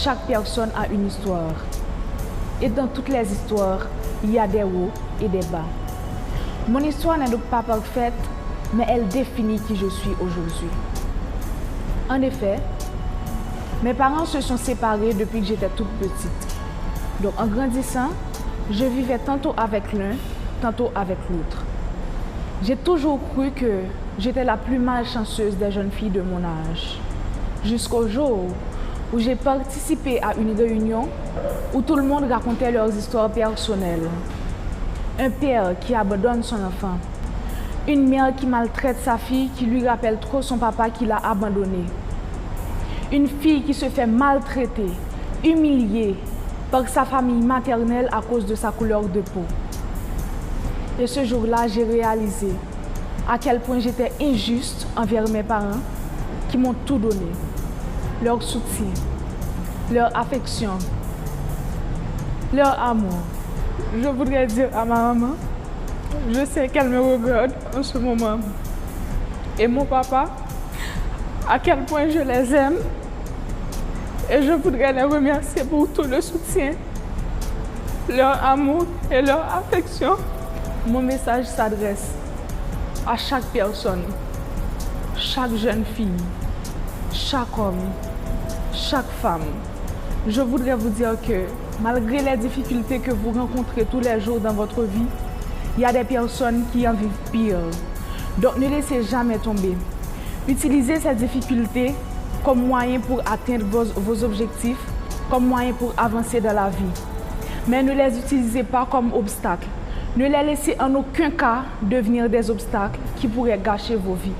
chaque personne a une histoire. Et dans toutes les histoires, il y a des hauts et des bas. Mon histoire n'est donc pas parfaite, mais elle définit qui je suis aujourd'hui. En effet, mes parents se sont séparés depuis que j'étais toute petite. Donc en grandissant, je vivais tantôt avec l'un, tantôt avec l'autre. J'ai toujours cru que j'étais la plus malchanceuse des jeunes filles de mon âge. Jusqu'au jour où j'ai participé à une réunion où tout le monde racontait leurs histoires personnelles. Un père qui abandonne son enfant. Une mère qui maltraite sa fille, qui lui rappelle trop son papa qui l'a abandonné. Une fille qui se fait maltraiter, humiliée par sa famille maternelle à cause de sa couleur de peau. Et ce jour-là, j'ai réalisé à quel point j'étais injuste envers mes parents qui m'ont tout donné. Leur soutien, leur affection, leur amour. Je voudrais dire à ma maman, je sais qu'elle me regarde en ce moment. Et mon papa, à quel point je les aime. Et je voudrais les remercier pour tout le soutien, leur amour et leur affection. Mon message s'adresse à chaque personne, chaque jeune fille, chaque homme, chaque femme. Je voudrais vous dire que malgré les difficultés que vous rencontrez tous les jours dans votre vie, il y a des personnes qui en vivent pire. Donc ne laissez jamais tomber. Utilisez ces difficultés comme moyen pour atteindre vos objectifs, comme moyen pour avancer dans la vie. Mais ne les utilisez pas comme obstacles. Ne les laissez en aucun cas devenir des obstacles qui pourraient gâcher vos vies.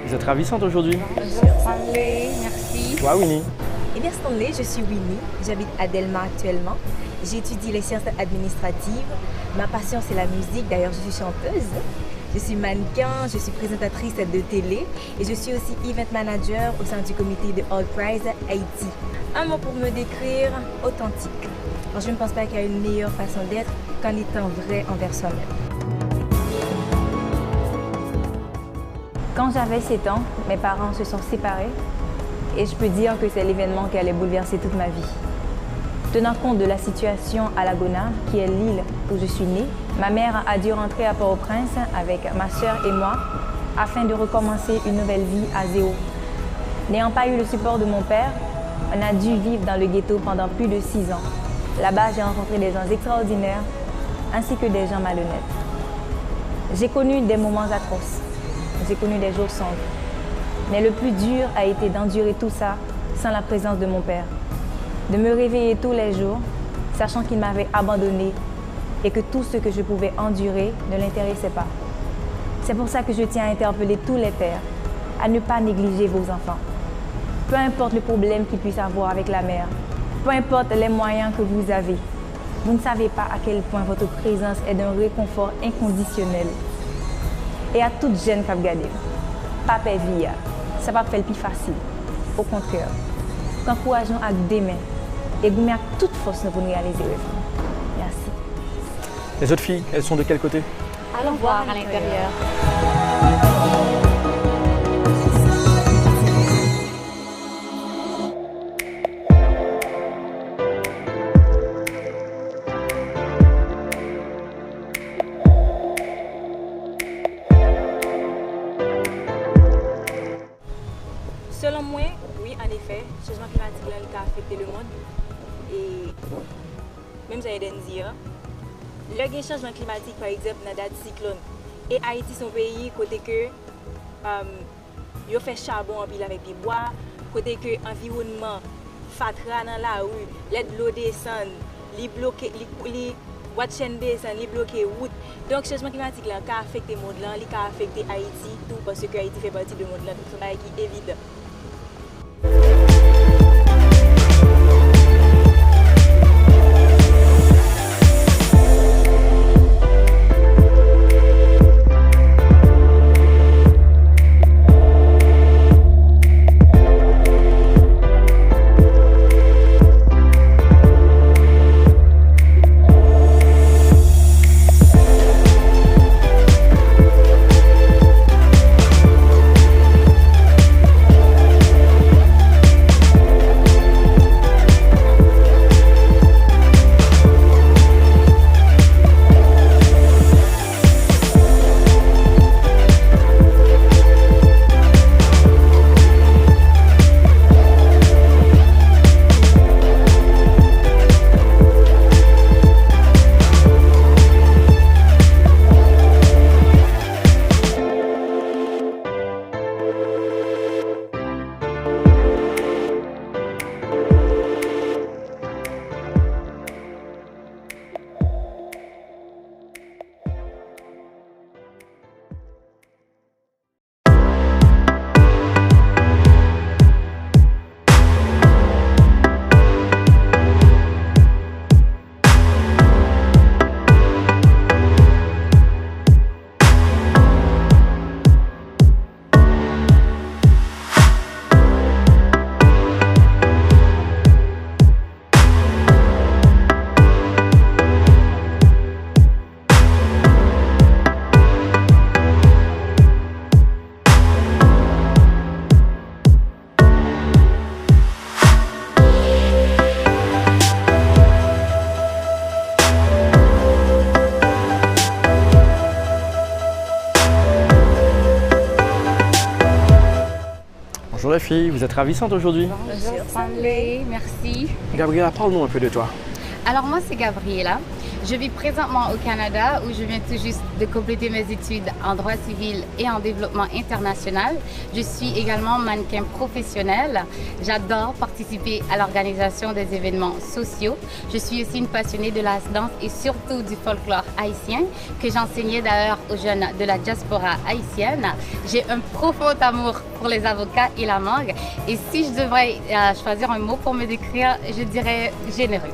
Vous êtes ravissante aujourd'hui. Bonjour Stanley, merci. Toi, Winnie. Eh bien Stanley, je suis Winnie, j'habite à Delma actuellement. J'étudie les sciences administratives. Ma passion c'est la musique, d'ailleurs je suis chanteuse. Je suis mannequin, je suis présentatrice de télé et je suis aussi event manager au sein du comité de All Prize Haïti. Un mot pour me décrire, authentique. Alors, je ne pense pas qu'il y a une meilleure façon d'être qu'en étant vrai envers soi-même. Quand j'avais 7 ans, mes parents se sont séparés et je peux dire que c'est l'événement qui allait bouleverser toute ma vie. Tenant compte de la situation à Lagona, qui est l'île où je suis née, ma mère a dû rentrer à Port-au-Prince avec ma sœur et moi afin de recommencer une nouvelle vie à zéro. N'ayant pas eu le support de mon père, on a dû vivre dans le ghetto pendant plus de 6 ans. Là-bas, j'ai rencontré des gens extraordinaires ainsi que des gens malhonnêtes. J'ai connu des moments atroces, j'ai connu des jours sombres. Mais le plus dur a été d'endurer tout ça sans la présence de mon père. De me réveiller tous les jours, sachant qu'il m'avait abandonnée et que tout ce que je pouvais endurer ne l'intéressait pas. C'est pour ça que je tiens à interpeller tous les pères à ne pas négliger vos enfants. Peu importe le problème qu'ils puissent avoir avec la mère, peu importe les moyens que vous avez, vous ne savez pas à quel point votre présence est d'un réconfort inconditionnel. Et à toute jeune qui a regardé, pas faire vie, ça va faire le plus facile. Au contraire, encourageons avec des mains et vous mettez toute force pour nous réaliser le rêve. Merci. Les autres filles, elles sont de quel côté? Allons voir à l'intérieur. Selon moi, oui, en effet, le changement climatique a affecté le monde. Et même si je dire, le changement climatique, par exemple, dans la cyclone, et Haïti, son pays, côté que il fait charbon en pile avec des bois, côté que l'environnement fatra dans la rue, l'eau descend, les bloqué, les voies de chaîne descend, les bloqué route. Donc, le changement climatique a affecté le monde, il a affecté Haïti, tout parce que Haïti fait partie du monde, donc c'est un qui est évident. Bonjour les filles, vous êtes ravissantes aujourd'hui. Bonjour Stanley, merci. Gabriela, parle-nous un peu de toi. Alors moi c'est Gabriela. Je vis présentement au Canada où je viens tout juste de compléter mes études en droit civil et en développement international. Je suis également mannequin professionnel. J'adore participer à l'organisation des événements sociaux. Je suis aussi une passionnée de la danse et surtout du folklore haïtien que j'enseignais d'ailleurs aux jeunes de la diaspora haïtienne. J'ai un profond amour pour les avocats et la mangue. Et si je devrais choisir un mot pour me décrire, je dirais généreuse.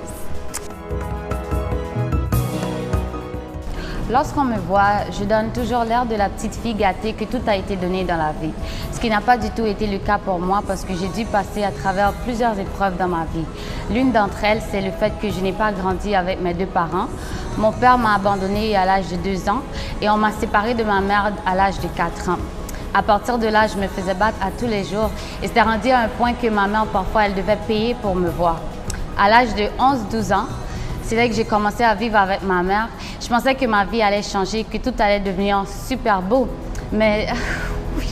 Lorsqu'on me voit, je donne toujours l'air de la petite fille gâtée que tout a été donné dans la vie. Ce qui n'a pas du tout été le cas pour moi parce que j'ai dû passer à travers plusieurs épreuves dans ma vie. L'une d'entre elles, c'est le fait que je n'ai pas grandi avec mes deux parents. Mon père m'a abandonnée à l'âge de 2 ans et on m'a séparée de ma mère à l'âge de 4 ans. À partir de là, je me faisais battre à tous les jours et c'était rendu à un point que ma mère, parfois, elle devait payer pour me voir. À l'âge de 11-12 ans, c'est là que j'ai commencé à vivre avec ma mère. Je pensais que ma vie allait changer, que tout allait devenir super beau. Mais oui.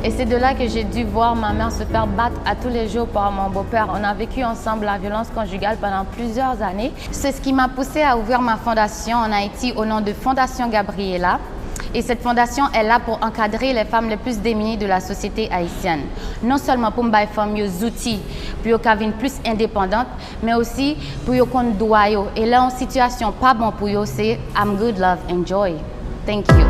Et c'est de là que j'ai dû voir ma mère se faire battre à tous les jours par mon beau-père. On a vécu ensemble la violence conjugale pendant plusieurs années. C'est ce qui m'a poussée à ouvrir ma fondation en Haïti au nom de Fondation Gabriela. Et cette fondation est là pour encadrer les femmes les plus démunies de la société haïtienne. Non seulement pour les femmes des outils pour qu'elles deviennent plus indépendantes, mais aussi pour qu'elles connaissent droit. Et là, en situation pas bon pour eux, c'est I'm good, love, enjoy. Thank you.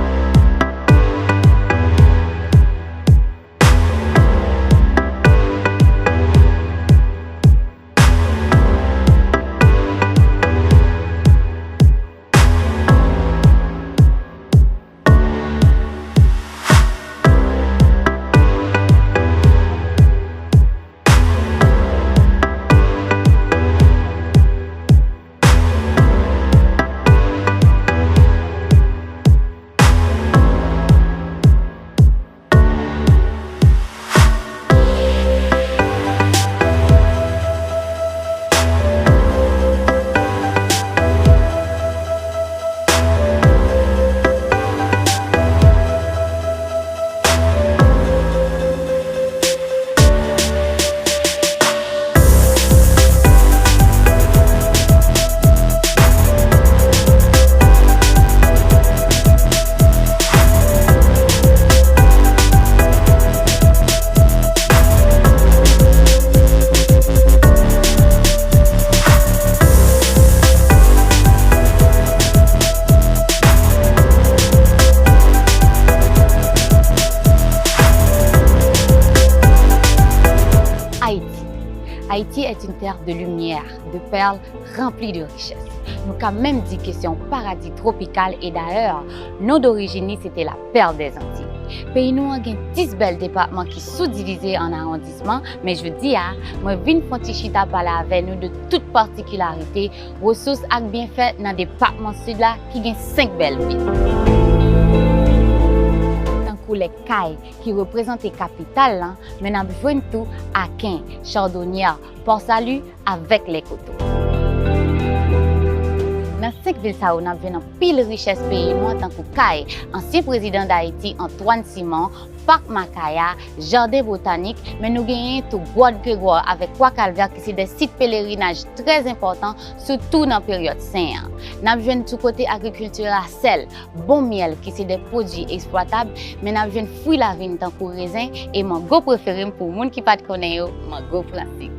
Haïti est une terre de lumière, de perles remplies de richesses. Nous avons même dit que c'est un paradis tropical et d'ailleurs, nom d'origine c'était la perle des Antilles. Pays nous avons 10 belles départements qui sont sous-divisés en arrondissements, mais je dis moi viens Fontichita parler avec nous de toutes particularités, ressources et bienfaits dans le département sud là qui ont 5 belles villes. Les cailles qui représentent les capitales, mais nous avons tout à Quin, Chardonnière, Port-Salut avec les coteaux. Dans 5 villes, nous avons pile richesse pays en tant que caille, ancien président d'Haïti Antoine Simon, Parc Macaya, Jardin botanique, mais nous avons tout Guad-Grégoire avec Croix-Calvaire qui sont des sites pèlerinage très importants, surtout dans la période sainte. Nous avons tout côté agriculture à sel, bon miel qui sont des produits exploitables, mais nous avons fruits la vigne tant que raisin et mon go préféré pour les gens qui ne connaissent pas, mon go plastique.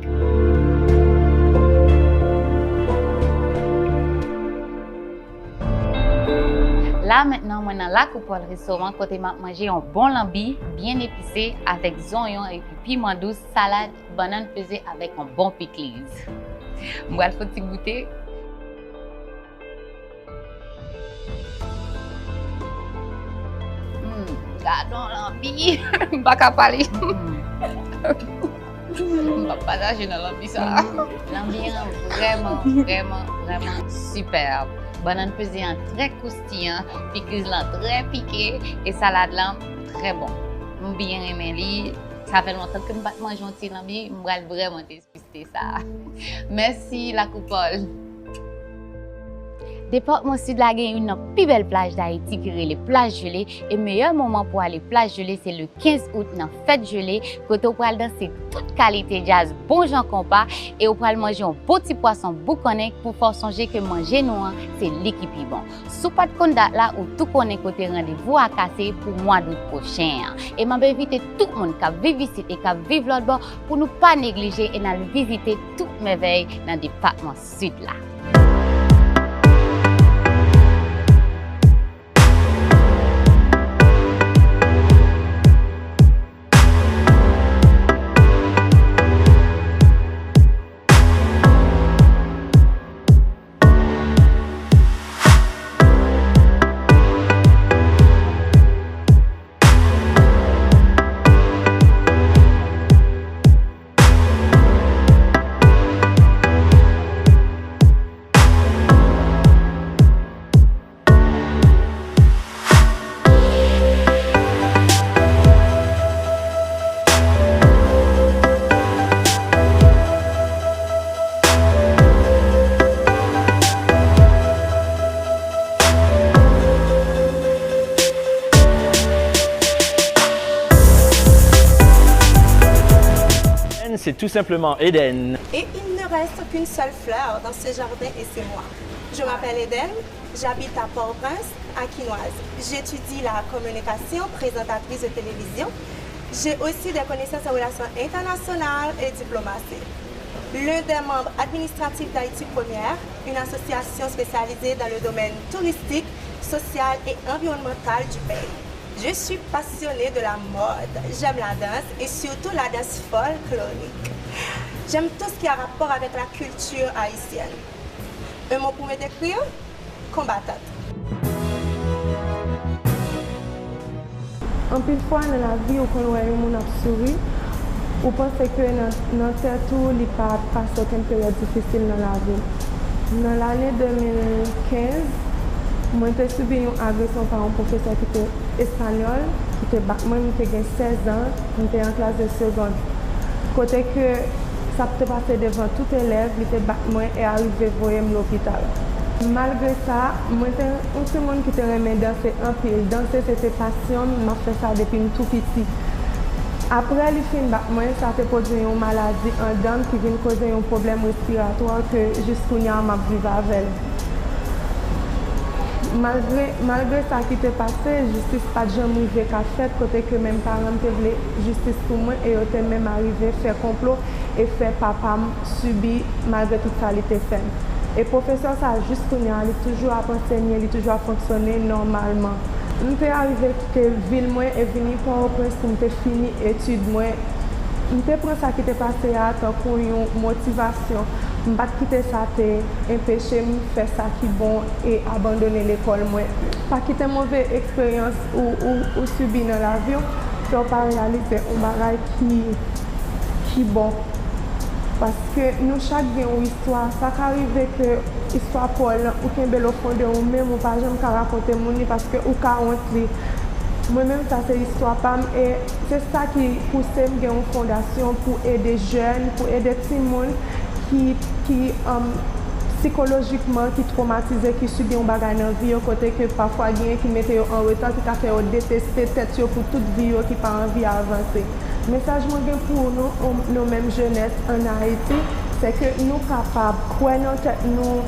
Là maintenant, moi dans la coupole restaurant côté m'a manger un bon lambi bien épicé avec oignons et puis piment douce, salade, banane pesée avec un bon pickles. Moi il faut t'y goûter. Gardons lambi, pas qu'à parler. On va partager dans lambi ça. Lambi vraiment superbe. Banane pesée très croustillant, pickles très piqué et salade là très bon. Je bien aimé li. Ça fait longtemps que je ne mange un petit lambi, je vais vraiment tester ça. Merci la coupole. Département sud la gagne une plus belle plage d'Haïti qui est les plages gelées et le meilleur moment pour aller plage gelée c'est le 15 août dans fête gelée quand on peut danser toute qualité jazz bon Jean compas et on peut manger un beau petit poisson bouconné pour faire songer que manger nous c'est l'équipe bon. Sous pas de compte là où tout connaît côté rendez-vous à casser pour mois d'août prochain et m'a invité tout le monde qui vivent ici et qui vivent l'autre bord pour ne pas négliger et d'aller visiter toutes merveilles dans le département sud là. C'est tout simplement Eden. Et il ne reste qu'une seule fleur dans ce jardin et c'est moi. Je m'appelle Eden, j'habite à Port-au-Prince, à Quinoise. J'étudie la communication, présentatrice de télévision. J'ai aussi des connaissances en relations internationales et diplomatie. L'un des membres administratifs d'Haïti Première, une association spécialisée dans le domaine touristique, social et environnemental du pays. Je suis passionnée de la mode, j'aime la danse et surtout la danse folklorique. J'aime tout ce qui a rapport avec la culture haïtienne. Un mot pour me décrire? Combattante. En pile fois dans la vie, on voit un monde souri, on pense que dans cette tour, il n'y a pas passé aucune période difficile dans la vie. Dans l'année 2015, moi j'ai subi une agression par un professeur qui était espagnol, qui était moi j'avais 16 ans, j'étais en classe de seconde. Côté que ça peut passer devant tout élève, il était moi et arrivé voir à l'hôpital. Malgré ça, moi j'étais un seul monde qui était aimé danser en pile. Danser c'était passion, m'a fait ça depuis tout petit. Après le film, moi ça a produit une maladie en dents qui vient causer un problème respiratoire que jusqu'au now m'a vécu avec. Malgré ça qui s'est passé, justice pas jamais arrivé qu'à faire, côté que même parents voulaient justice pour moi et ils étaient même arrivé faire complot et faire papa subir malgré tout ça il était fait. Et le professeur ça juste qu'on il est toujours à enseigner, il est toujours à fonctionner normalement. Je suis arrivé à la ville moi et venu pour au prince pour me fini études moi. Je prends ça qui était passé à tant pour une motivation. Je ne pas quitter ça, empêcher de faire ça qui est bon et abandonner l'école. Pas quitter une mauvaise expérience ou subir dans l'avion, pour pas réaliser un bagage qui est bon. Parce que nous, chaque une histoire, ça peut arriver que l'histoire Paul ou qu'un bel au fond de nous-mêmes, ou pas jamais raconter mon parce que ou qu'à honte. Moi-même, ça c'est l'histoire PAM et c'est ça qui pousse à avoir une fondation pour aider jeunes, pour aider tout le monde qui psychologiquement qui traumatisé, qui subit un bagage dans la vie, côté que parfois il y a qui mettent en retard, qui fait détester tête pour toute vie qui n'a pas envie d'avancer. Le message pour nous, mêmes jeunesse en Haïti, c'est que nous sommes capables, prenons tête nous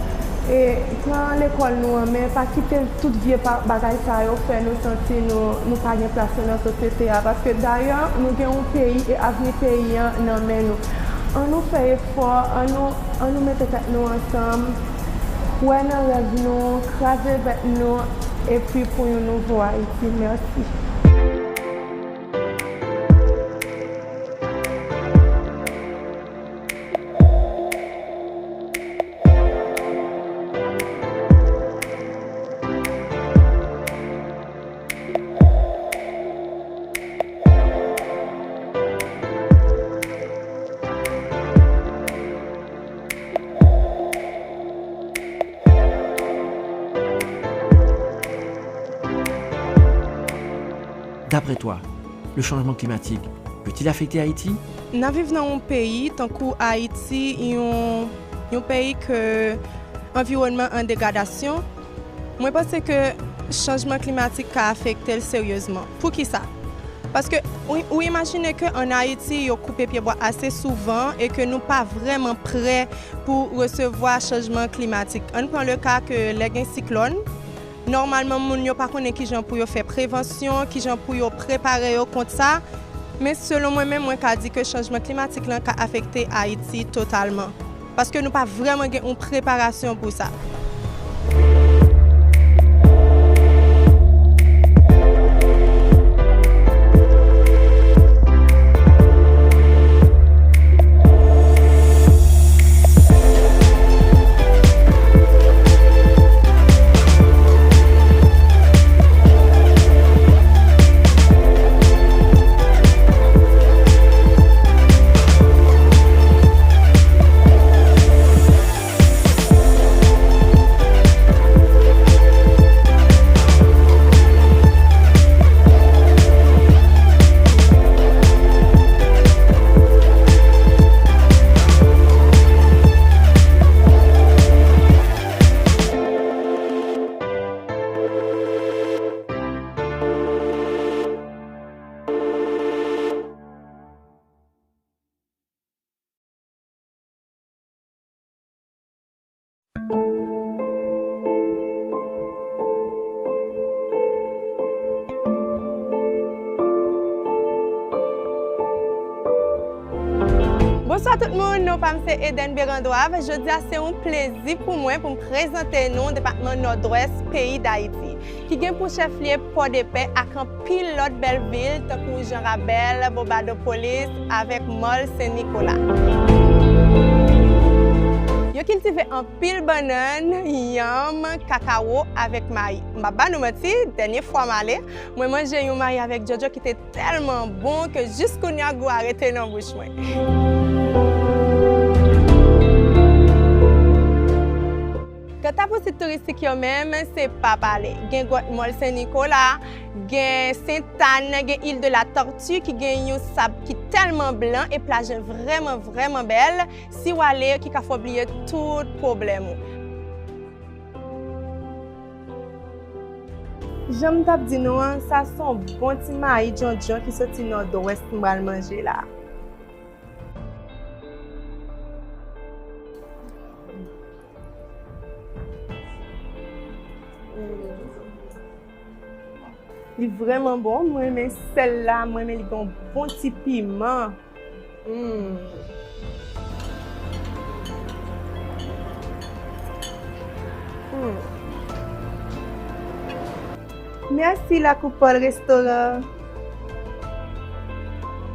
et quand l'école nous mais pas quitter toute vie bagage ça fait nous sentir nous pas de place dans la société parce que d'ailleurs nous avons un pays et avenir pays dans nous. On nous fait effort, on nous met tête nous ensemble, ouais nous rêve nous, craser avec nous et puis pour un nouveau Haïti. Merci. D'après toi, le changement climatique peut-il affecter Haïti? Nous vivons dans un pays, tant que Haïti, un pays que l'environnement est en dégradation. Moi, je pense que le changement climatique a affecté sérieusement. Pour qui ça? Parce que vous imaginez qu'en Haïti, ils coupent pieds bois assez souvent et que nous ne sommes pas vraiment prêts pour recevoir le changement climatique. On prend le cas que les cyclones. Normalement, nous ne connaissons pas qui gens pour faire prévention, qui gens pour préparer contre ça. Mais selon moi-même, je dis que le changement climatique a affecté Haïti totalement. Parce que nous n'avons pas vraiment une préparation pour ça. Bonsoir tout le monde, nous sommes Eden Berandoave. Aujourd'hui, c'est un plaisir pour moi pour me présenter le département Nord-Ouest, pays d'Haïti, qui a pour chef-lieu Port-de-Paix avec un pilote belle ville, comme Jean Rabel, Bobado-Police, avec Mol Saint-Nicolas. Yo cultive un pile banane, yam, cacao avec maïs. Maba nous menti, dernière fois malé, moi manger un maïs avec Jojo qui était tellement bon que jusqu'au nia go arrêter dans bouche moi. Quand ta visite touristique yo même, c'est pas parler. Gen Mol Saint-Nicolas, gen Sainte-Anne, gen île de la Tortue qui gen un sable qui tellement blanc et plage vraiment belle. Si vous allez, qui a fait oublier tout problème. J'aime tap di nou, ça son bon petit maïs John qui sorti nord-ouest pour manger là. Il est vraiment bon, moi mais celle-là, moi mais il a un bon petit piment. Merci la coupole restaurant.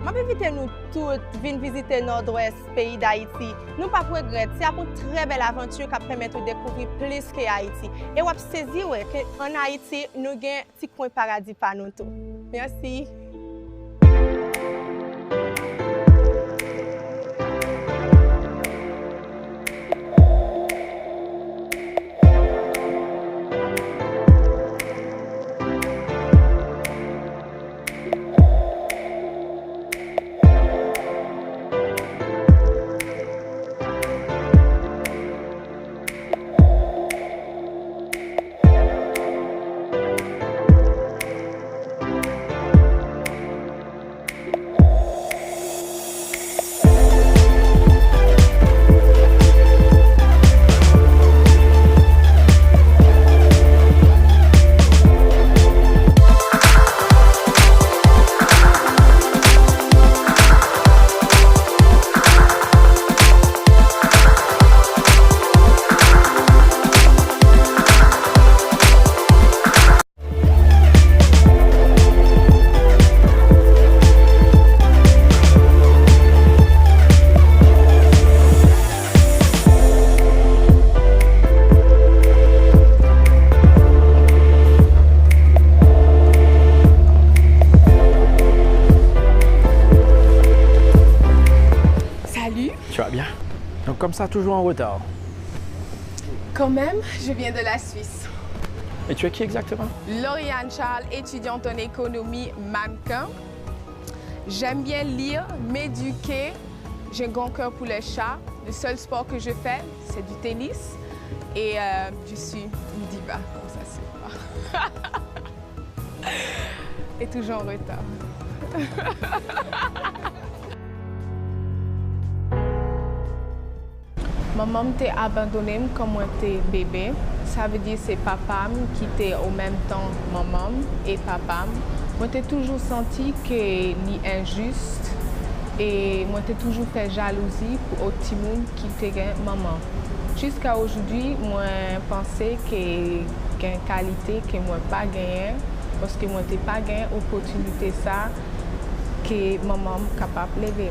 Je vais inviter nous tous venir visiter Nord-Ouest, pays d'Haïti. Nous pas regretter, c'est une très belle aventure qui permet de découvrir plus que Haïti. Et vous saisir qu'en Haïti, nous avons un petit coin paradis pour nous tous. Merci. Tu vas bien? Donc comme ça, toujours en retard. Quand même, je viens de la Suisse. Et tu es qui exactement? Lauriane Charles, étudiante en économie, mannequin. J'aime bien lire, m'éduquer. J'ai un grand cœur pour les chats. Le seul sport que je fais, c'est du tennis. Et je suis une diva, comme ça se voit. Et toujours en retard. Maman m'a abandonné quand j'étais bébé. Ça veut dire que c'est papa qui était au même temps maman et papa. Moi, j'ai toujours senti que c'était injuste et moi, j'ai toujours fait jalousie pour le petit monde qui était maman. Jusqu'à aujourd'hui, moi, je pensais qu'il y a une qualité que moi pas gagnée parce que moi, n'ai pas gagné l'opportunité ça que maman est capable de lever.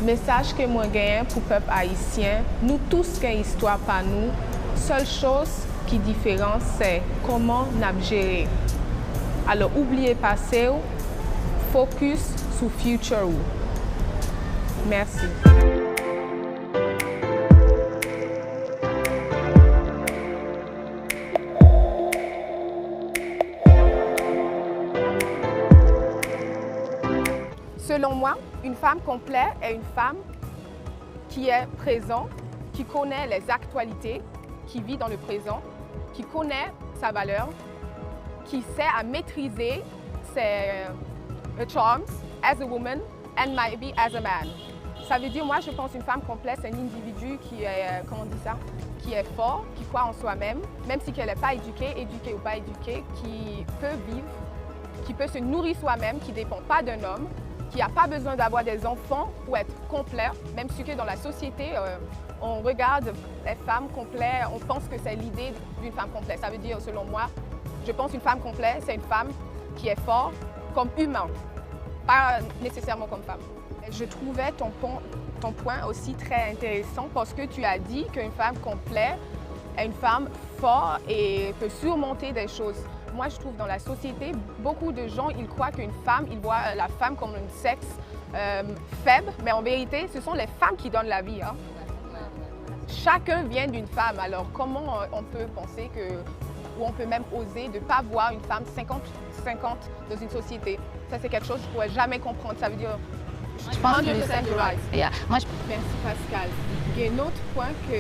Message que moi gagne pour le peuple haïtien, nous tous avons une histoire par nous. Seule chose qui différence, c'est comment nous gérer. Alors, oubliez le passé, focus sur le futur. Merci. Selon moi, une femme complète est une femme qui est présente, qui connaît les actualités, qui vit dans le présent, qui connaît sa valeur, qui sait à maîtriser ses charms as a woman and maybe as a man. Ça veut dire, moi, je pense une femme complète, c'est un individu qui est, comment on dit ça, qui est fort, qui croit en soi-même, même si elle n'est pas éduquée ou pas éduquée, qui peut vivre, qui peut se nourrir soi-même, qui ne dépend pas d'un homme, qu'il n'y a pas besoin d'avoir des enfants pour être complet, même si que dans la société, on regarde les femmes complètes, on pense que c'est l'idée d'une femme complète. Ça veut dire, selon moi, je pense qu'une femme complète, c'est une femme qui est forte comme humain, pas nécessairement comme femme. Je trouvais ton point aussi très intéressant parce que tu as dit qu'une femme complète est une femme forte et peut surmonter des choses. Moi, je trouve dans la société, beaucoup de gens, ils croient qu'une femme, ils voient la femme comme un sexe faible, mais en vérité, ce sont les femmes qui donnent la vie. Hein. Chacun vient d'une femme, alors comment on peut penser que, ou on peut même oser de ne pas voir une femme 50-50 dans une société? Ça, c'est quelque chose que je ne pourrais jamais comprendre. Ça veut dire, je pense que Merci Pascal. Il y a un autre point que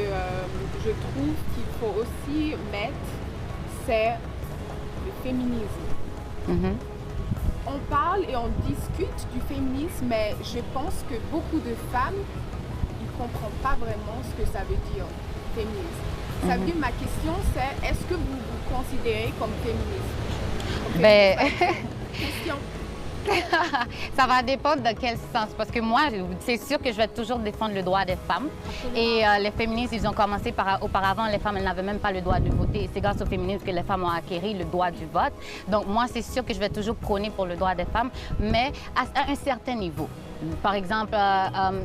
je trouve qu'il faut aussi mettre, c'est le féminisme. On parle et on discute du féminisme, mais je pense que beaucoup de femmes ne comprennent pas vraiment ce que ça veut dire, féminisme. Ça veut dire, ma question c'est, est-ce que vous vous considérez comme féministe? Question. Ça va dépendre de quel sens, parce que moi, c'est sûr que je vais toujours défendre le droit des femmes. Absolument. Et les féministes, ils ont commencé auparavant, les femmes, elles n'avaient même pas le droit de voter. C'est grâce aux féministes que les femmes ont acquis le droit du vote. Donc moi, c'est sûr que je vais toujours prôner pour le droit des femmes, mais à un certain niveau. Par exemple,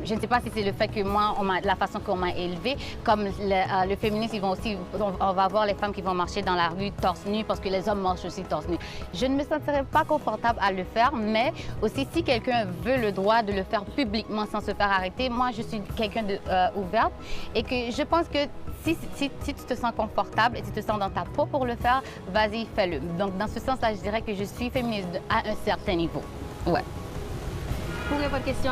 je ne sais pas si c'est le fait que moi, la façon qu'on m'a élevée, comme le féminisme, ils vont aussi, on va voir les femmes qui vont marcher dans la rue torse nu parce que les hommes marchent aussi torse nu. Je ne me sentirais pas confortable à le faire, mais aussi si quelqu'un veut le droit de le faire publiquement sans se faire arrêter, moi je suis quelqu'un d'ouverte et que je pense que si tu te sens confortable et tu te sens dans ta peau pour le faire, vas-y, fais-le. Donc dans ce sens-là, je dirais que je suis féministe à un certain niveau. Ouais. Pour répondre à votre question,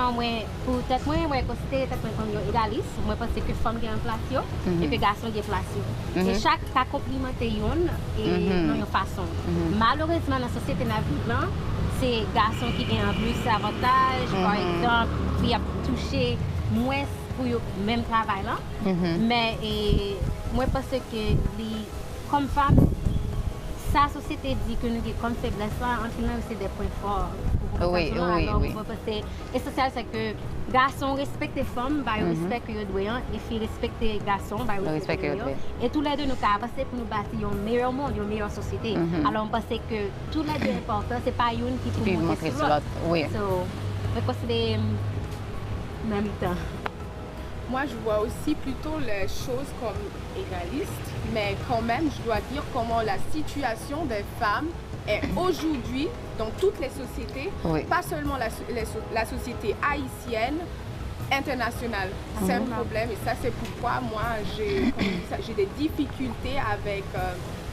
peut-être moi, je considère comme égaliste. Moi, je pense que les femmes ont une place et que les garçons ont une place. Et chaque cas complémentaire dans une façon. Malheureusement, dans la société, c'est les garçons qui ont plus d'avantages, par exemple, qui ont touché moins pour le même travail. Mais moi, je pense que comme femme, la société dit que nous avons comme faiblesse, entre nous, c'est des points forts. Oui. L'essentiel, c'est que les garçons respectent les femmes, ils respectent les doyens, et filles respectent les garçons, ils respectent les doyens. Et tous les deux, nous avons avancé pour nous bâtir un meilleur monde, une meilleure société. Alors, on pense que tous les deux importants, ce n'est pas une qui peut monter sur l'autre. Oui. Je considère en même temps. Moi, je vois aussi plutôt les choses comme égalistes, mais quand même, je dois dire comment la situation des femmes est aujourd'hui dans toutes les sociétés, pas seulement la société haïtienne, internationale. C'est un problème et ça, c'est pourquoi moi, j'ai des difficultés avec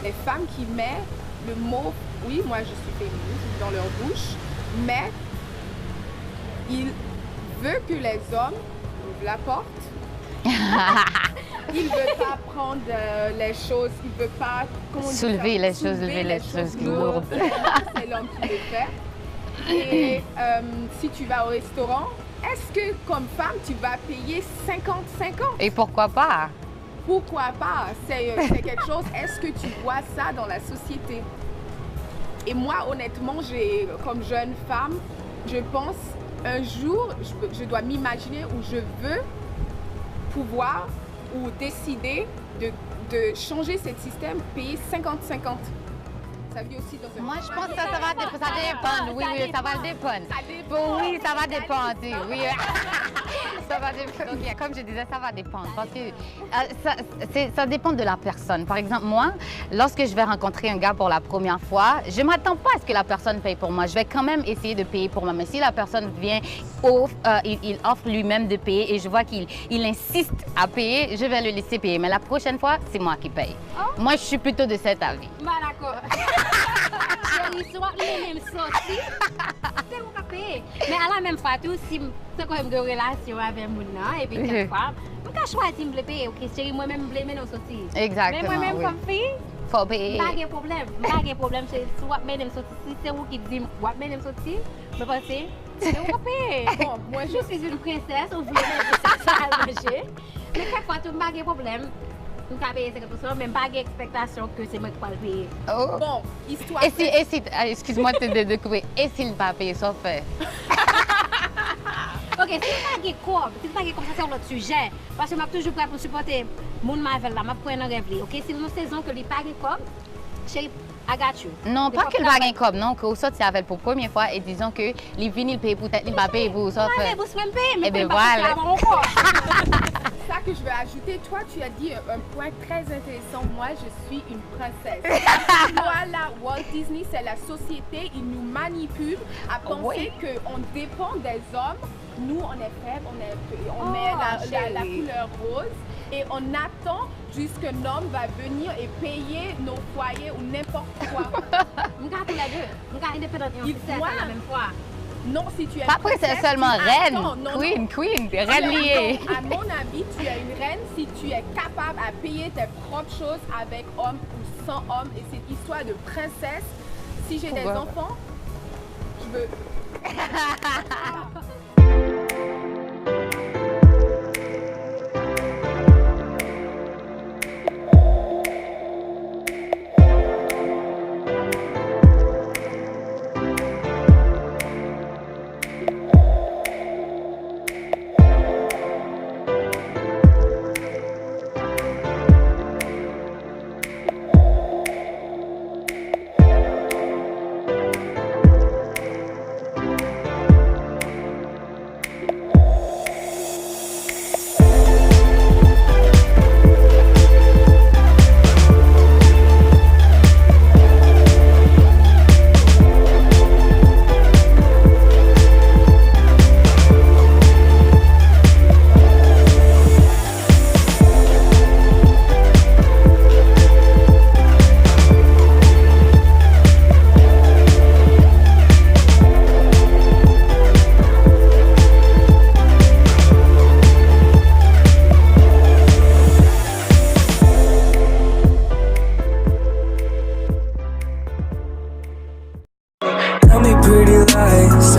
les femmes qui mettent le mot, oui, moi je suis féministe, dans leur bouche, mais ils veulent que les hommes ouvrent la porte. Il ne veut pas prendre les choses, il ne veut pas soulever les choses lourdes. C'est l'homme qui le fait. Et si tu vas au restaurant, est-ce que comme femme, tu vas payer 50-50? Et pourquoi pas? Pourquoi pas? C'est quelque chose, est-ce que tu vois ça dans la société? Et moi, honnêtement, comme jeune femme, je pense un jour, je dois m'imaginer où je veux pouvoir ou décider de changer ce système, payer 50-50. Ça vient aussi dans un... Moi, je pense que ça va dépendre. Oui, ça va dépendre. Oui, ça va dépendre. Oui. Ça va dépendre. Donc, comme je disais, ça va dépendre. Parce que ça dépend de la personne. Par exemple, moi, lorsque je vais rencontrer un gars pour la première fois, je ne m'attends pas à ce que la personne paye pour moi. Je vais quand même essayer de payer pour moi. Mais si la personne vient, il offre lui-même de payer et je vois qu'il insiste à payer, je vais le laisser payer. Mais la prochaine fois, c'est moi qui paye. Oh. Moi, je suis plutôt de cet avis. D'accord. Chérie, soit les mêmes sorties, c'est vous qui payez. Mais à la même fois, si tu as quand même une relation avec moi, et puis quelquefois, je peux choisir de payer. Ok, chérie, moi-même, je vais me sortir. Exactement. Mais moi-même, comme fille, faut payer. Pas de problème. Pas de problème. Soit même sortir. Si c'est vous qui dites, soit même sortir, je pense que c'est vous qui payez. Bon, moi, je suis une princesse, on voulait mettre ça à manger. Mais quelquefois, tu n'as pas de problème. Nous avons payé 50%, même pas d'expectation que c'est moi qui vais le payer. Oh. Bon, histoire. Et si excuse-moi de couper, et s'il ne pas payer, ça fait. Ok, si vous n'avez pas comme ça sur l'autre sujet, parce que je suis toujours prêt pour supporter mon Marvel là, je prends un rêve. Ok, c'est une saison que les pas comme, chez I got you. Non, pas que le bagage comme non, que vous sortez avec pour la première fois et disons que les vinyles payent pour tête, les pas payent pour ça. Ouais, vous même payez, mais bien voilà. Ça que je veux ajouter, toi tu as dit un point très intéressant, moi je suis une princesse. Voilà, Walt Disney c'est la société, il nous manipule à penser qu'on dépend des hommes. Nous on est faibles, on met la couleur rose et on attend jusqu'un homme va venir et payer nos foyers ou n'importe quoi. Nous gardons les deux, nous gardons indépendants et on fait la même fois. Non, si tu es pas princesse, c'est seulement reine. Queen, reine liée. Donc, à mon avis, tu es une reine si tu es capable à payer tes propres choses avec homme ou sans homme. Et cette histoire de princesse, si j'ai des enfants, je veux... Tell me pretty lies,